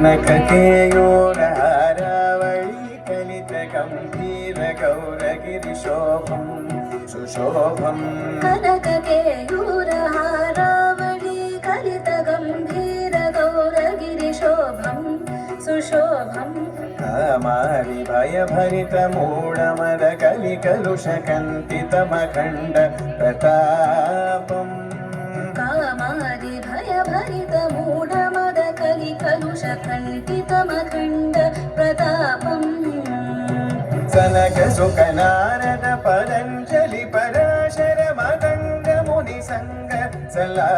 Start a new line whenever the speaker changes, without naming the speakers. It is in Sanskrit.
कनककेयूरहारावळी कलितगम्भीरगौरगिरिशोभं सुशोभं
कनककेयूरहारावळी कलितगम्भीरगौरगिरिशोभं सुशोभं
कामारि भयभरितमूढमदकलिकलुषकन्तितमखण्ड प्रतापम्
कामादि भयभरितमूढमदकलिकलुषकण्ठितमखण्ड प्रतापम्
सनकसुकनारद पतञ्जलि पराशर मदङ्ग मुनिसङ्ग सला